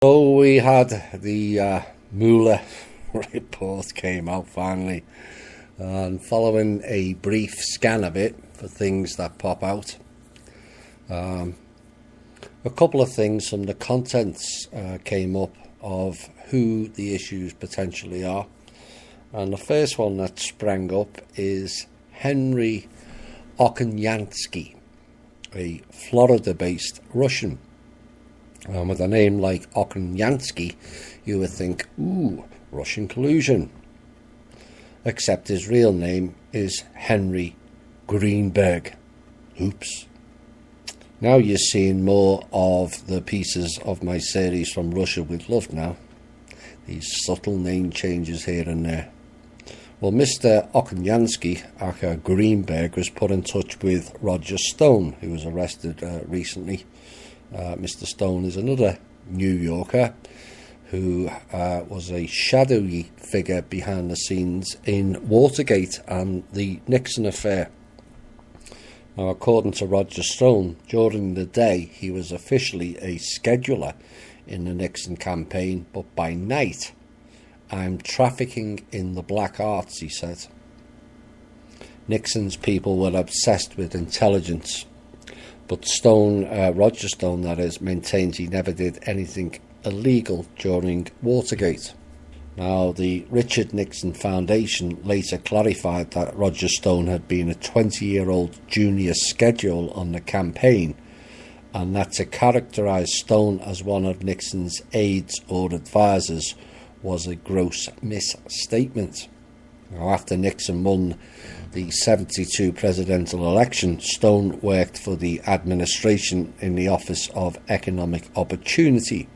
So we had the Muller Report came out finally, and following a brief scan of it for things that pop out, a couple of things from the contents came up of who the issues potentially are. And the first one that sprang up is Henry Okoniansky, a Florida-based Russian. With a name like Okoniansky, you would think, ooh, Russian collusion. Except his real name is Henry Greenberg. Oops. Now you're seeing more of the pieces of my series from Russia with Love now. These subtle name changes here and there. Well, Mr. Okoniansky, aka Greenberg, was put in touch with Roger Stone, who was arrested recently. Mr. Stone is another New Yorker who was a shadowy figure behind the scenes in Watergate and the Nixon affair. Now, according to Roger Stone, during the day he was officially a scheduler in the Nixon campaign, but by night, "I'm trafficking in the black arts," he said. Nixon's people were obsessed with intelligence. But Roger Stone, that is, maintains he never did anything illegal during Watergate. Now, the Richard Nixon Foundation later clarified that Roger Stone had been a 20-year-old junior schedule on the campaign, and that to characterize Stone as one of Nixon's aides or advisors was a gross misstatement. Now, after Nixon won the 1972 presidential election, Stone worked for the administration in the Office of Economic Opportunity.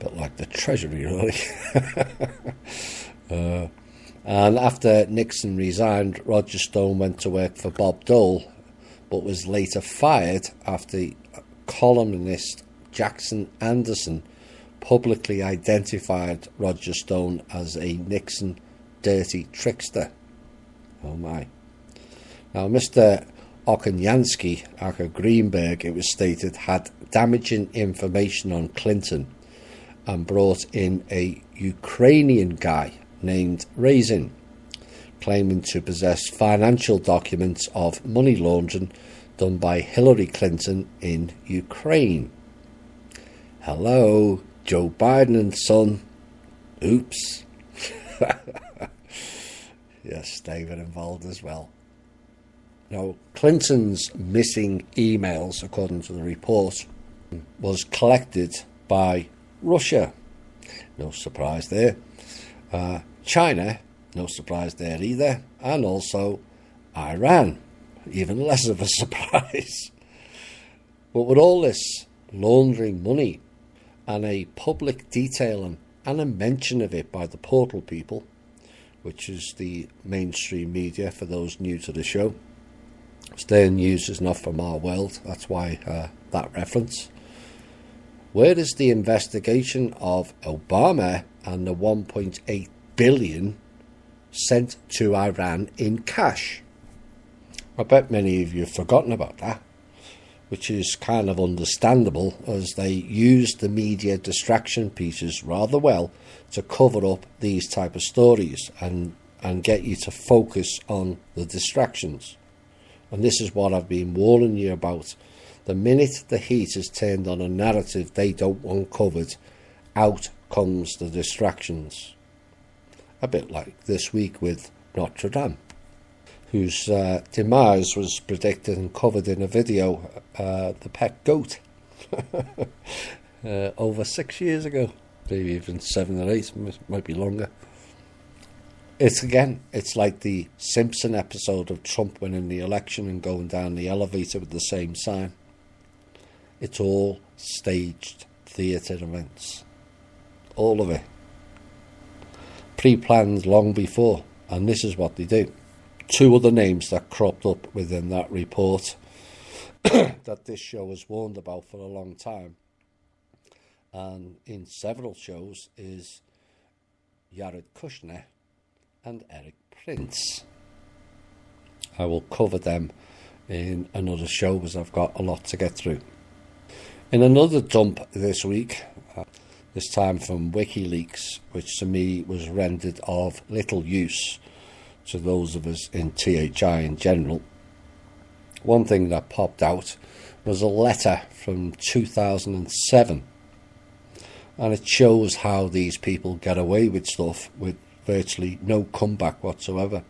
A bit like the Treasury, really. And after Nixon resigned, Roger Stone went to work for Bob Dole, but was later fired after columnist Jackson Anderson publicly identified Roger Stone as a Nixon dirty trickster. Oh my. Now, Mr. Okoniansky, aka Greenberg, it was stated, had damaging information on Clinton and brought in a Ukrainian guy named Raisin, claiming to possess financial documents of money laundering done by Hillary Clinton in Ukraine. Hello, Joe Biden and son. Oops. Yes, they were involved as well. Now, Clinton's missing emails, according to the report, was collected by Russia. No surprise there. China, no surprise there either. And also Iran, even less of a surprise. But with all this laundering money and a public detailing and a mention of it by the Portal people, which is the mainstream media for those new to the show. Their news is not from our world, that's why that reference. Where is the investigation of Obama and the 1.8 billion sent to Iran in cash? I bet many of you have forgotten about that, which is kind of understandable, as they use the media distraction pieces rather well to cover up these type of stories and get you to focus on the distractions. And this is what I've been warning you about. The minute the heat is turned on a narrative they don't want covered, out comes the distractions. A bit like this week with Notre Dame, whose demise was predicted and covered in a video, the pet goat, over 6 years ago, maybe even 7 or 8, might be longer. It's like the Simpson episode of Trump winning the election and going down the elevator with the same sign. It's all staged theatre events. All of it. Pre-planned long before, and this is what they do. 2 other names that cropped up within that report that this show has warned about for a long time, and in several shows, is Jared Kushner and Eric Prince. I will cover them in another show because I've got a lot to get through. In another dump this week, this time from WikiLeaks, which to me was rendered of little use to those of us in THI in general. One thing that popped out was a letter from 2007, and it shows how these people get away with stuff with virtually no comeback whatsoever.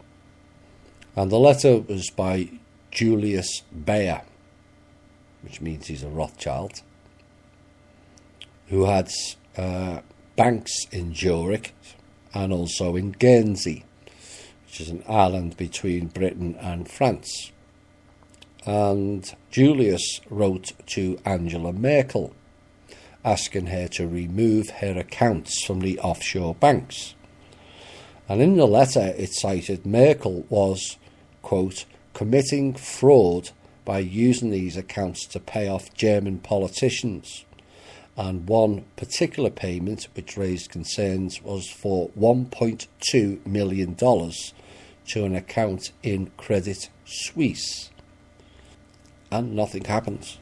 And the letter was by Julius Baer, which means he's a Rothschild, who had banks in Zurich and also in Guernsey, which is an island between Britain and France. And Julius wrote to Angela Merkel, asking her to remove her accounts from the offshore banks. And in the letter it cited Merkel was, quote, committing fraud by using these accounts to pay off German politicians. And one particular payment which raised concerns was for $1.2 million to an account in Credit Suisse. And nothing happens.